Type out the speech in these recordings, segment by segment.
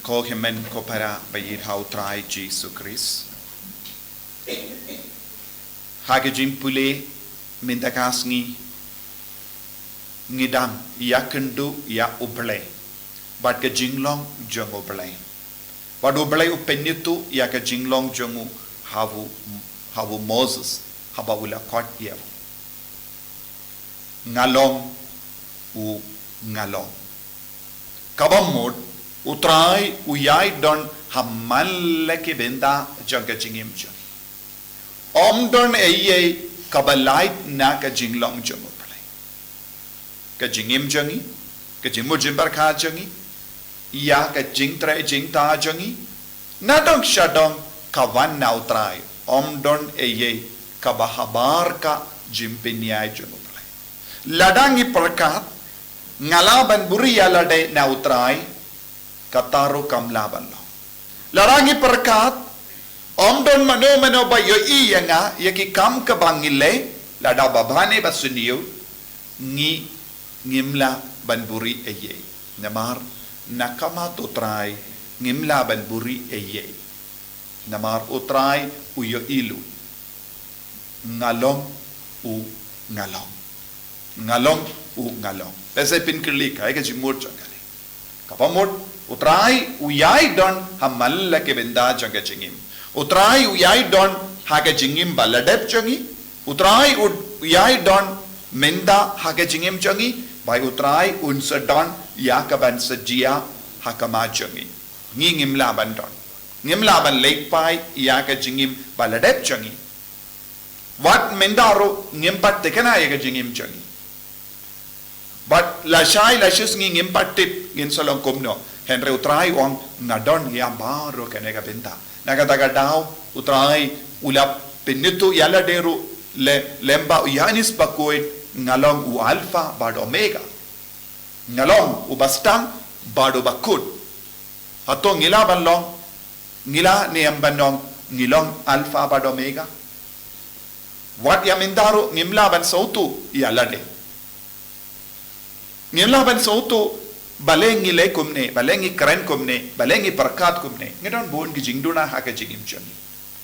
ko himen ko para bayir hau trai Jesus Christ hage jimpule mindakasngi ngidam ya kendu ya uble bat ke jinglong jong uble bat uble upenitu ya ke jinglong jongu havu Moses haba ula kot ya ngalong u ngalong kabamod utrai uyai don hamalle ke benda janga jingim jong om don eye kabalait na ka jinglong jong uble ka jingim jongi ka jimu jimbar kha jongi ya ka jingtra jingta jongi na dong shadong kawan na utrai om don eye kabahabar ka jimpinyai jong uble ladangi perkat ngalaban buria lade na utrai kataru kamlaban lo larangi perkat om don mano ba yo iyanga yaki kam ka bangile lada babane basuniyo ngimla banburi eye namar nakama utrai ngimla banburi eye namar utrai uyo ilu ngalong u ngalong ngalong u ngalong pese pinkli kai ka jimur jangale kapamot utrai uyai don hamalla ke benda janga jingim utrai uyai don haga jingim baladep jangi utrai uyai don menda haga jingim jangi bai utrai unsa don yakaban sajia hakama jangi ngimla ban don ngimla ban lekpai yaga jingim baladep jangi wat mendaro ngimpat tekana yaga jingim jangi but lashai lashus ngim patip ngin solong kumno henry utrai ong ngadon ya baro kanega benta nagadaga daw utrai ulap pinitu yala deru lemba yanis pakoy ngalong u alpha bad omega ngalong u bastang bado bakut ato ngila banlong ngila niambanong ngilong alpha bad omega wat yamindaro ngimla ban sautu yala de ngila ban sautu balengi le kumne balengi kren kumne balengi perkat kumne ngidon bon gi jingduna ha ka jingim choni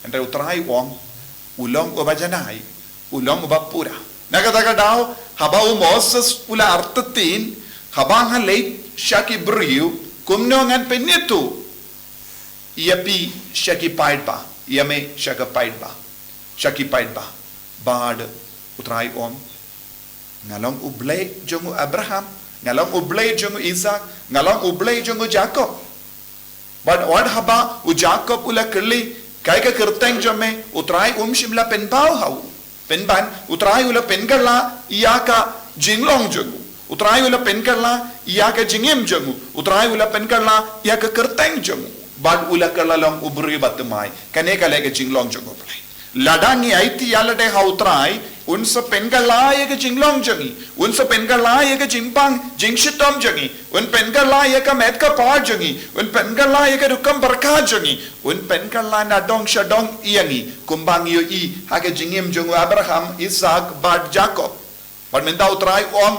endre utrai wong ulong obajanai ulong obapura nagadaga daw habau Moses ula artatin habang ha le shaki briu kumno ngan penitu yapi shaki paidba yame shaka paidba shaki paidba bad utrai om ngalong ublay jongu Abraham ngalong ublay jongu Isaac ngalong ublay jongu Jacob but what haba u Jacob ula kirli kai ka kirteng jome utrai shimla penpau hau penban utrai ula penkala iyaka jinglong jongu utrai ula penkala iyaka jingim jongu utrai ula penkala iyaka kirteng jongu bad ula kalalong ubri batmai kane kale ka jinglong jongu play ladangi aiti yalade hautrai unsa pengalaya ke jinglong jangi unsa pengalaya ke jimpang jingshitom jangi un pengalaya ka metka pa jangi un pengalaya ke rukam barka jangi un pengalaya na dong shadong iangi kumbang yo I hage jingim jongu Abraham Isaac bad Jacob but menda utrai om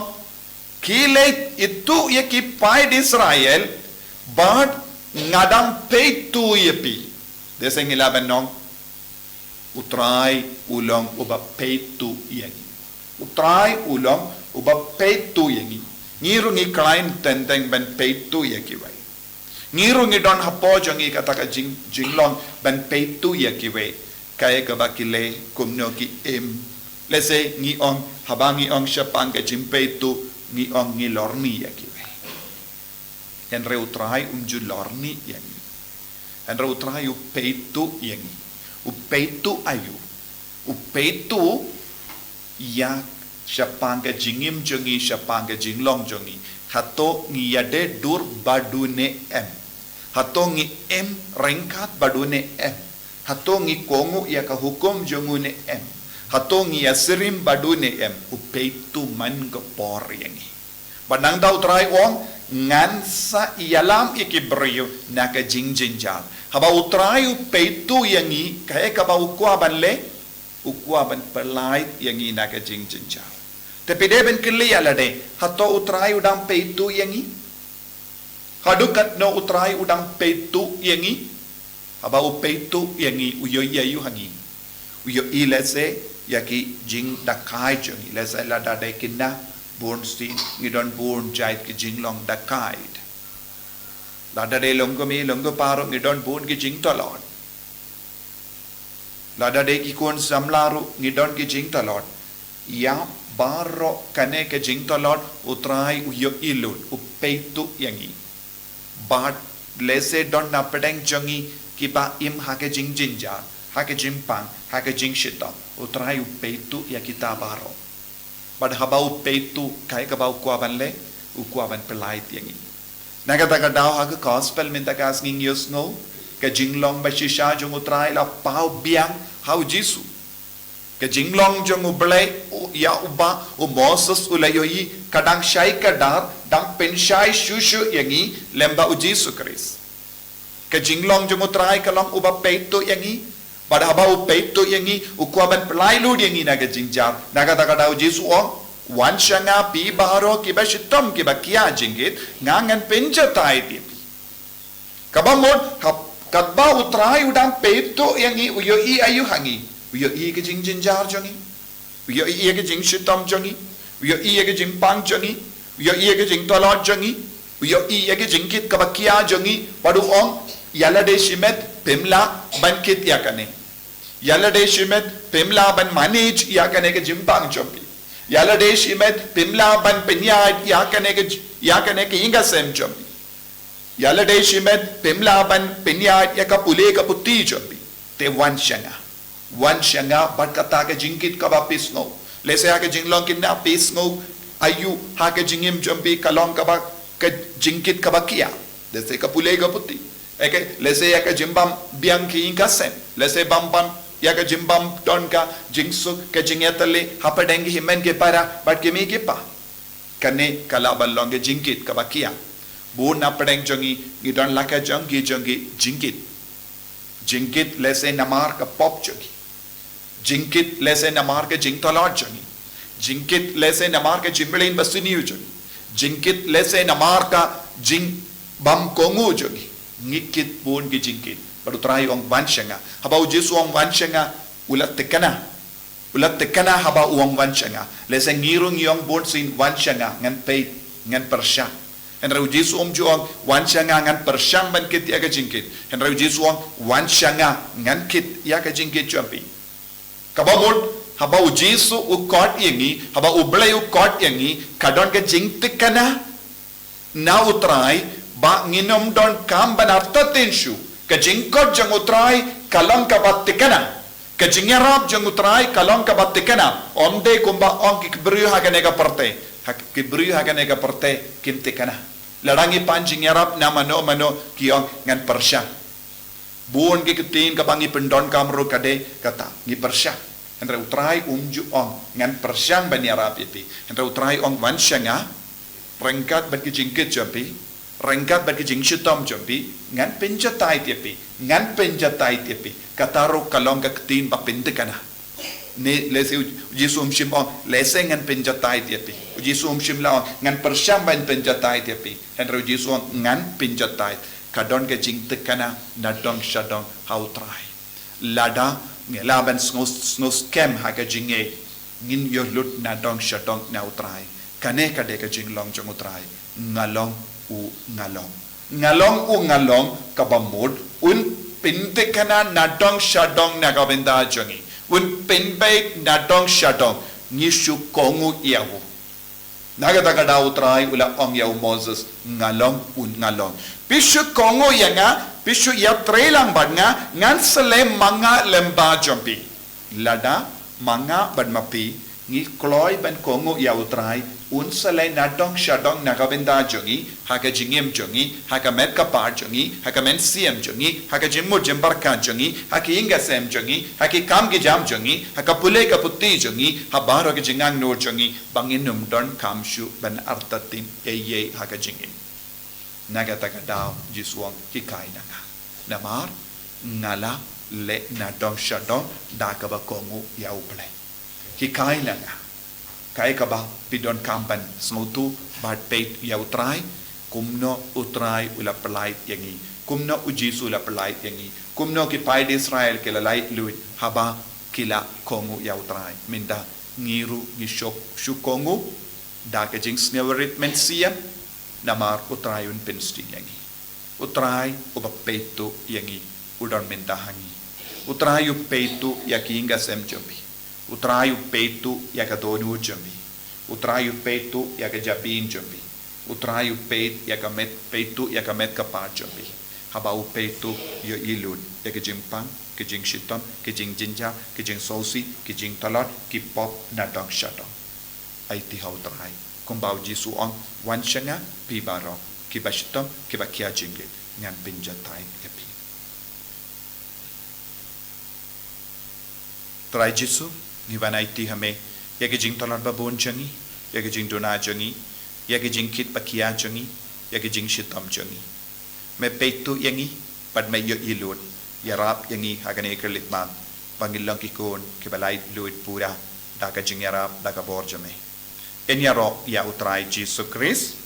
kile itu ye ki paid Israel but ngadam peitu yepi deseng ilaban utrai ulong uba peitu yangi utrai ulong uba peitu yangi ngiru ngi klein tenteng ben peitu yaki wai ngiru ngi don hapo jangi kataka jinglong ben peitu yaki wai kaya ka bakile kumno ki em lese ngi ong habangi ong shapang ka jimpeitu ngi ong ngi lorni yaki wai enre utrai unju lorni yangi enre utrai u peitu yangi upeitu ayu upeitu ya shapanga jingim jongi shapanga jinglong jongi hato ngi yade dur badune em hato ngi em rengkat badune em hato ngi kongu ya ka hukum jongune em hato ngi yasirim badune em upeitu man go por yangi banang daw try ong ngansa ialam ikibrio naka jingjinjal haba utrayu peitu yangi kaya kaba ukwa ban pelait yangi naka jingjinjal tapi de ben kili alade hato utrayu dam peitu yangi hadukat no utrai udang peitu yangi haba u peitu yangi uyo yayu hangi uyo ilese yaki jing dakai jongi lese la da de kinna born stin ngidon born jait ki jing long dakai la da de longo mi longo paro ngidon born ki jing tolon la da de ki kon samlaru ngidon ki jing tolon ya baro kane ke jing tolon utrai uyo ilun u peitu yangi but lese don na pedeng jongi ki ba im hake jing jinja hake jimpang hake jing shita utrai u peitu ya kita baro but habau peitu kai ka bau kwaban le u kwaban pelai tiangi naga daga dau hake gospel minta kas nging yus ngo ke jinglong ba shisha jong utrai la pau biang hau jisu ke jinglong jong u blai ya uba u moses ulayoi kadang shai kadar dang penshai shushu yangi lemba u jisu kris ke jinglong jong utrai kalong uba peitu yangi pada habau peitu yangi ukwaban pelai lu yangi naga jingjam naga daga dau jisu o wan shanga pi baro ki ba shitom ki ba kia jingit ngangan penja tai ti kabamot kadba utrai udang peitu yangi uyo I ayu hangi uyo I ke jing jinjar jongi uyo I ke jing shitom jongi uyo I ke jing pang jongi uyo I ke jing tolot jongi uyo I ke jingkit ka ba kia jongi padu ong yala de shimet pemla bankit yakane yala de shimet pemla ban manage yakane ke jimpang chompi yala de shimet pemla ban penya yakane ke inga sem chompi yala de shimet pemla ban penya yakapule ka putti chompi te wan shanga bat kata ke jingkit ka ba pisno lese ha ke jinglong kinna pisno ayu ha ke jingim chompi kalong ka ba ke jingkit ka ba kia dese kapule ka putti eke lese yaka jimbam bianki inka sem lese bambam yaka jimbam tonka jingsu ke jingetale hapadengi himen ke para but ke mi ke pa kane kala ballonge jingkit kabakia bu na padeng jongi gidon laka jongi jingkit lese namar ka pop jongi jingkit lese namar ke jingtolot jongi jingkit lese namar ke jimblin basuni jongi jingkit lese namar ka jing bam kongu jongi ngikit pun ke jingkit baru terakhir orang wanshanga habau jesu orang wanshanga ulat tekana habau orang wanshanga lesen ngirung yang pun sin wanshanga ngan pay ngan persya henra jesu ju orang wanshanga ngan persyang ban kit ya ke jingkit henra jesu orang wanshanga ngan kit ya ke jingkit champi kabamul habau jesu ukot yangi habau ublay ukot yangi kadon ke jing tekana na utrai ba nginom don kam banarta tenshu ke jingkot jang utrai kalang ka batikana ke jingerap jang utrai kalang ka batikana onde kumba on ki kibru hagane ka parte kibru hagane ka parte kimtikana larangi pan jingerap na mano kiong ngan persya buon ki kitin ka bangi pendon kamro kade kata ngi persyaendre utrai umju on ngan persyang baniarap ipiendre utrai on wanshanga rengkat ban ki jingkit japi rengkat bagi jing shitom jombi ngan penjatai tiapi kataro kalong ka ketin ba pentekana ne lese jisum shim on lese ngan penjatai tiapi jisum shim la ngan persyam ban penjatai tiapi henro jisum ngan penjatai kadon ka jing tekana nadong shadong hautrai lada ngelaban snos kem ha ka jinge ngin yo lut nadong shadong nautrai kane ka de ka jing long jong utrai ngalong u ngalong kabamud un pintekana nadong shadong nagabenda jongi un pinbek nadong shadong nishu kongu yahu nagadaga dautrai ula ong yahu Moses ngalong pishu kongu yanga pishu ya trelang badnga ngan sele manga lemba jompi lada manga badmapi ngi kloy ban kongu yahu trai un salai nadong shadong nagabenda jongi haka jingem jongi haka met kapar jongi haka men siem jongi haka jimmo jembarka jongi haka inga sem jongi haka kam ki jam jongi haka pule ka putti jongi habaro ke jingang no jongi banginum don kamshu ban artatin ye haka jingim naga takadaw jisuang kikai nanga namar ngala le nadong shadong dakaba kongu yauple kikai nanga kai ka ba pidon kampan smotu bat peit yautrai kumno utrai ula pelait yangi kumno ujisu ula pelait yangi kumno ki pai di Israel ke lalai luit haba kila kongu ya utrai minda ngiru ngishok shukongu da ke jing snewerit mensia namar utrai un pensting yangi utrai uba peito yangi udon minda hangi utrai u peito yakinga sem jombi utrai u peito yakadonu jombi utrai u peito yakajabin jombi utrayu peit yakamet peitu yakamet kapajambi habau peitu yo ilun yakajing pang kijing shitam kijing jinja kijing sosi kijing talat kipop nadang shadang aiti hau trai kumbau jisu ong wan shanga pibaro kibashitam kibakia jinge ngan pinjatai yapi trai jisu niwana iti hame yakajing talat babon jangi yakajing dona jangi yagi jingkit pakia jangi yagi jing shitam jangi me peitu yangi pad me yo ilun yarap yangi hagane kerlit man pangilang kikon kibalai luit pura daga jing yarap daga borjame en yarok ya utrai Jesus Christ